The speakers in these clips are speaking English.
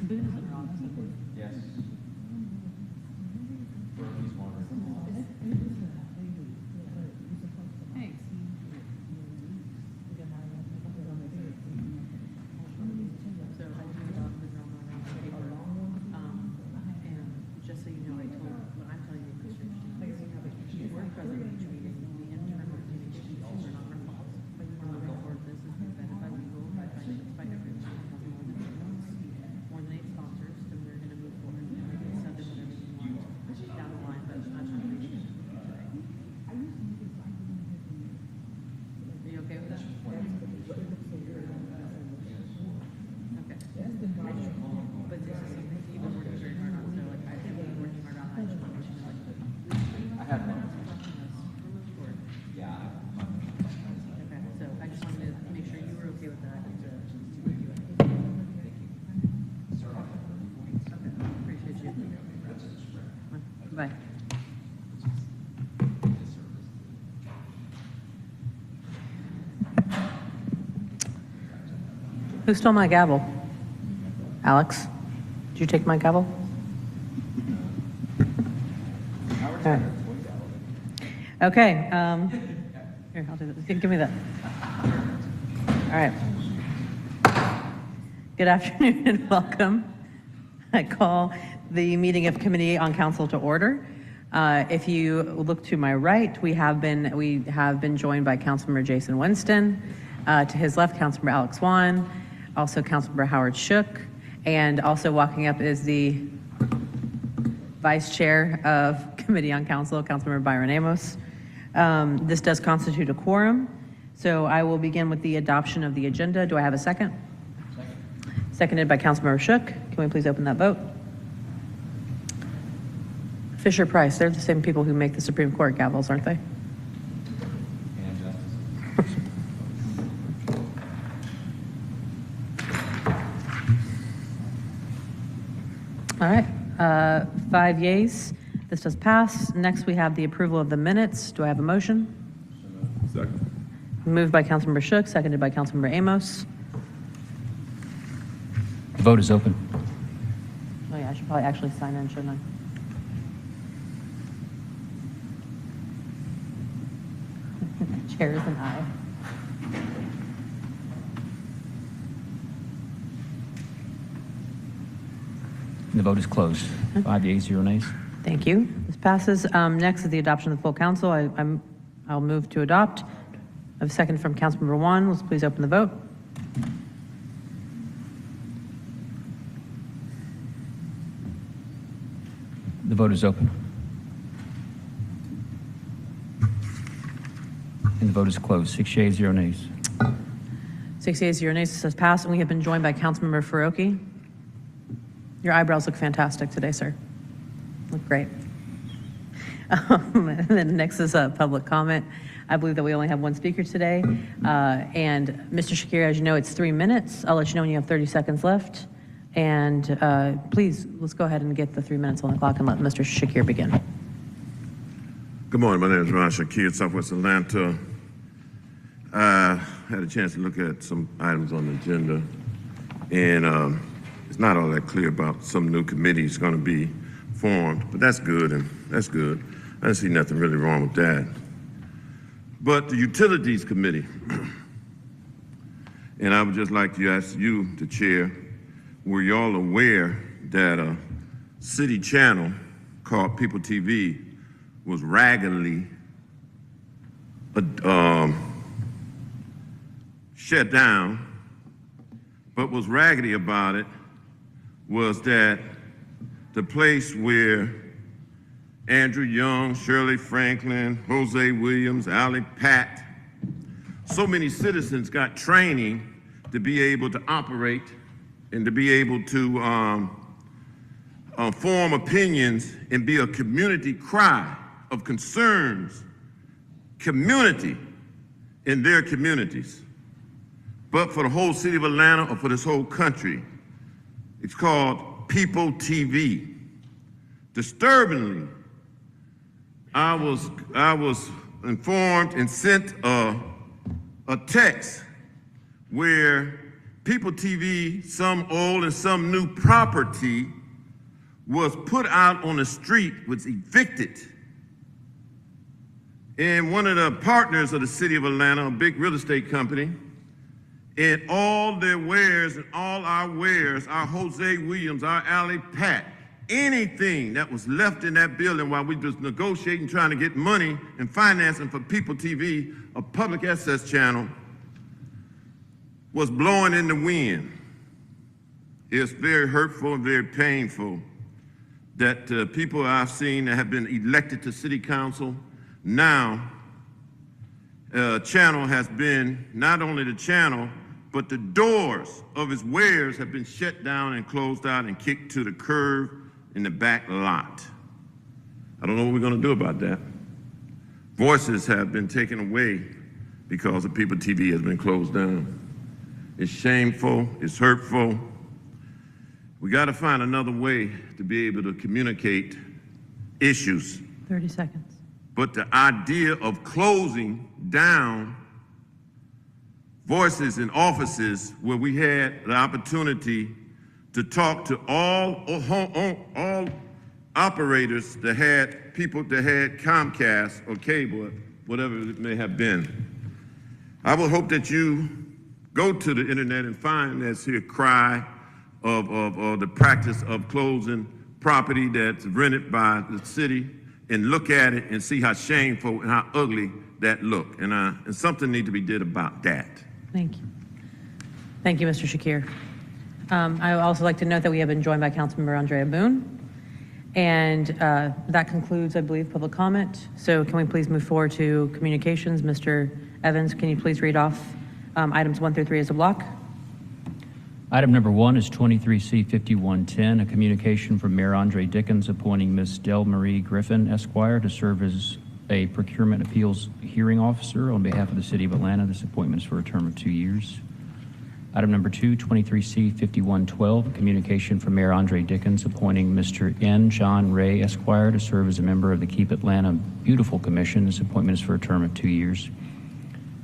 Yes. Thanks. So I do love the drama around the paper. And just so you know, what I'm telling you, Christian, you were present at each meeting. The interim communications are not her fault. We're moving forward. This has been vetted by legal, by finance, by everyone. It has more than 8 sponsors, then we're gonna move forward. And we can send them whatever you want down the line, but I'm not reaching today. Are you okay with that? Okay. But this is something you've been working very hard on, so like I've been working hard on that. I just want to let you know, like, I have one. we'll move forward. Yeah. Okay, so I just wanted to make sure you were okay with that and to review it. Okay, appreciate you. Bye. Who stole my gavel? Alex, did you take my gavel? All right. Okay. Here, I'll do this. Give me that. All right. Good afternoon and welcome. I call the meeting of Committee on Council to order. If you look to my right, we have been joined by Councilmember Jason Winston. To his left, Councilmember Alex Swan, also Councilmember Howard Shook, and also walking up is the Vice Chair of Committee on Council, Councilmember Byron Amos. This does constitute a quorum, so I will begin with the adoption of the agenda. Do I have a second? Seconded by Councilmember Shook. Can we please open that vote? Fisher Price, they're the same people who make the Supreme Court gavels, aren't they? And justice. All right, 5 yeas. This does pass. Next, we have the approval of the minutes. Do I have a motion? Second. Moved by Councilmember Shook, seconded by Councilmember Amos. The vote is open. Oh yeah, I should probably actually sign in, shouldn't I? Chair is an aye. The vote is closed. 5 yeas, 0 nays. Thank you. This passes. Next is the adoption of the full council. I'll move to adopt. I have a second from Councilmember Wan. Let's please open the vote. The vote is open. And the vote is closed. 6 yeas, 0 nays. 6 yeas, 0 nays. This has passed, and we have been joined by Councilmember Faroki. Your eyebrows look fantastic today, sir. Look great. And then next is a public comment. I believe that we only have one speaker today. And Mr. Shakir, as you know, it's 3 minutes. I'll let you know when you have 30 seconds left. And please, let's go ahead and get the 3 minutes on the clock and let Mr. Shakir begin. Good morning. My name is Ron Shakir, Southwest Atlanta. I had a chance to look at some items on the agenda, and it's not all that clear about some new committees going to be formed, but that's good, and that's good. I didn't see nothing really wrong with that. But the Utilities Committee, and I would just like to ask you, the chair, were y'all aware that a city channel called People TV was raggedly shut down, but was raggedy about it was that the place where Andrew Young, Shirley Franklin, Jose Williams, Allie Pat, so many citizens got training to be able to operate and to be able to form opinions and be a community cry of concerns, community in their communities. But for the whole city of Atlanta or for this whole country, it's called People TV. Disturbingly, I was informed and sent a text where People TV, some old and some new property, was put out on the street, was evicted. And one of the partners of the city of Atlanta, a big real estate company, and all their wares and all our wares, our Jose Williams, our Alley Pat, anything that was left in that building while we was negotiating, trying to get money and financing for People TV, a public access channel, was blowing in the wind. It's very hurtful and very painful that people I've seen that have been elected to city council, now channel has been, not only the channel, but the doors of his wares have been shut down and closed out and kicked to the curb in the back lot. I don't know what we're gonna do about that. Voices have been taken away because the People TV has been closed down. It's shameful, it's hurtful. We gotta find another way to be able to communicate issues. 30 seconds. But the idea of closing down voices in offices where we had the opportunity to talk to all operators that had people that had Comcast or cable, whatever it may have been. I would hope that you go to the internet and find this here cry of the practice of closing property that's rented by the city and look at it and see how shameful and how ugly that look. And something needs to be did about that. Thank you. Thank you, Mr. Shakir. I would also like to note that we have been joined by Councilmember Andrea Boone. And that concludes, I believe, public comment. So can we please move forward to communications? Mr. Evans, can you please read off items 1 through 3 as a block? Item number 1 is 23C5110, a communication from Mayor Andre Dickens appointing Ms. Del Marie Griffin, Esquire, to serve as a procurement appeals hearing officer on behalf of the City of Atlanta. This appointment is for a term of 2 years. Item number 2, 23C5112, a communication from Mayor Andre Dickens appointing Mr. N. John Ray, Esquire, to serve as a member of the Keep Atlanta Beautiful Commission. This appointment is for a term of 2 years.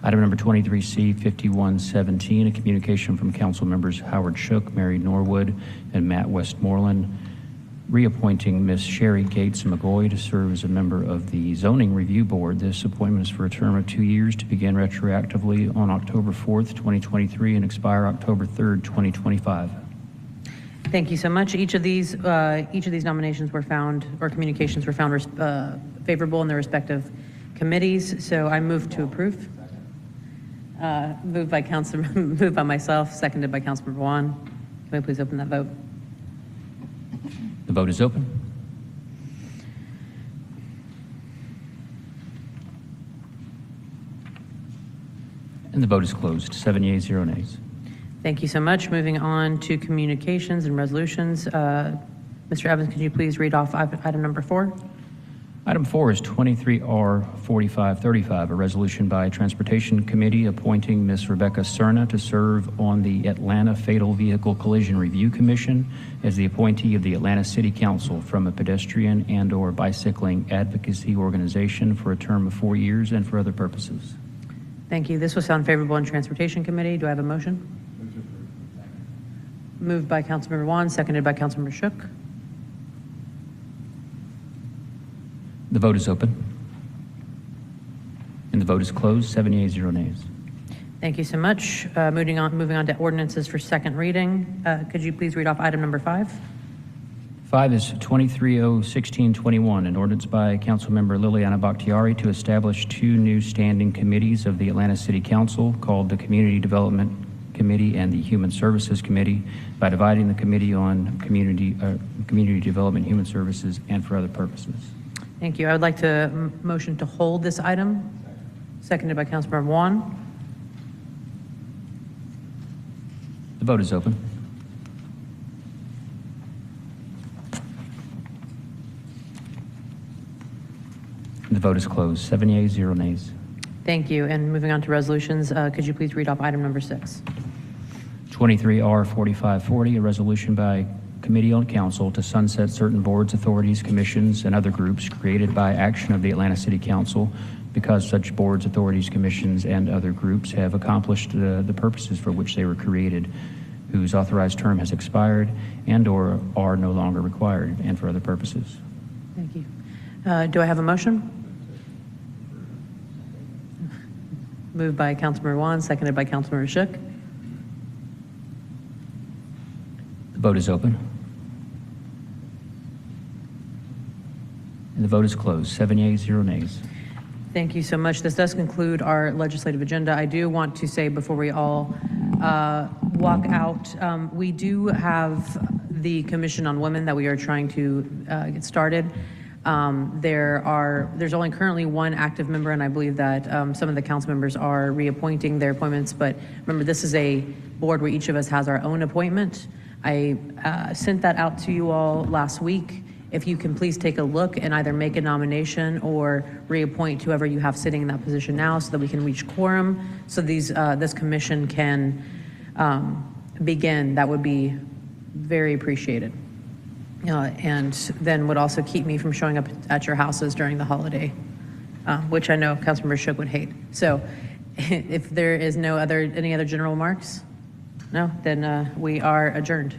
Item number 23C5117, a communication from council members Howard Shook, Mary Norwood, and Matt Westmoreland, reappointing Ms. Sherry Gates McGoy to serve as a member of the Zoning Review Board. This appointment is for a term of 2 years to begin retroactively on October 4th, 2023 and expire October 3rd, 2025. Thank you so much. Each of these nominations were found, or communications were found favorable in their respective committees. So I move to approve. Moved by myself, seconded by Councilmember Juan. Can we please open that vote? The vote is open. And the vote is closed. 7 yeas, 0 nays. Thank you so much. Moving on to communications and resolutions. Mr. Evans, could you please read off item number 4? Item 4 is 23R4535, a resolution by Transportation Committee appointing Ms. Rebecca Cerna to serve on the Atlanta Fatal Vehicle Collision Review Commission as the appointee of the Atlanta City Council from a pedestrian and/or bicycling advocacy organization for a term of 4 years and for other purposes. Thank you. This was found favorable in Transportation Committee. Do I have a motion? Moved by Councilmember Juan, seconded by Councilmember Shook. The vote is open. And the vote is closed. 7 yeas, 0 nays. Thank you so much. Moving on to ordinances for second reading. Could you please read off item number 5? 5 is 23O1621, an ordinance by Councilmember Liliana Bakhtiari to establish 2 new standing committees of the Atlanta City Council called the Community Development Committee and the Human Services Committee by dividing the Committee on Community Development, Human Services, and for other purposes. Thank you. I would like to motion to hold this item, seconded by Councilmember Juan. The vote is open. The vote is closed. 7 yeas, 0 nays. Thank you. And moving on to resolutions, could you please read off item number 6? 23R4540, a resolution by Committee on Council to sunset certain boards, authorities, commissions, and other groups created by action of the Atlanta City Council because such boards, authorities, commissions, and other groups have accomplished the purposes for which they were created, whose authorized term has expired and/or are no longer required, and for other purposes. Thank you. Do I have a motion? Moved by Councilmember Juan, seconded by Councilmember Shook. The vote is open. And the vote is closed. 7 yeas, 0 nays. Thank you so much. This does conclude our legislative agenda. I do want to say before we all walk out, we do have the Commission on Women that we are trying to get started. There's only currently one active member, and I believe that some of the council members are reappointing their appointments. But remember, this is a board where each of us has our own appointment. I sent that out to you all last week. If you can please take a look and either make a nomination or reappoint whoever you have sitting in that position now so that we can reach quorum so this commission can begin. That would be very appreciated. And then would also keep me from showing up at your houses during the holiday, which I know Councilmember Shook would hate. So if there is any other general remarks, no, then we are adjourned.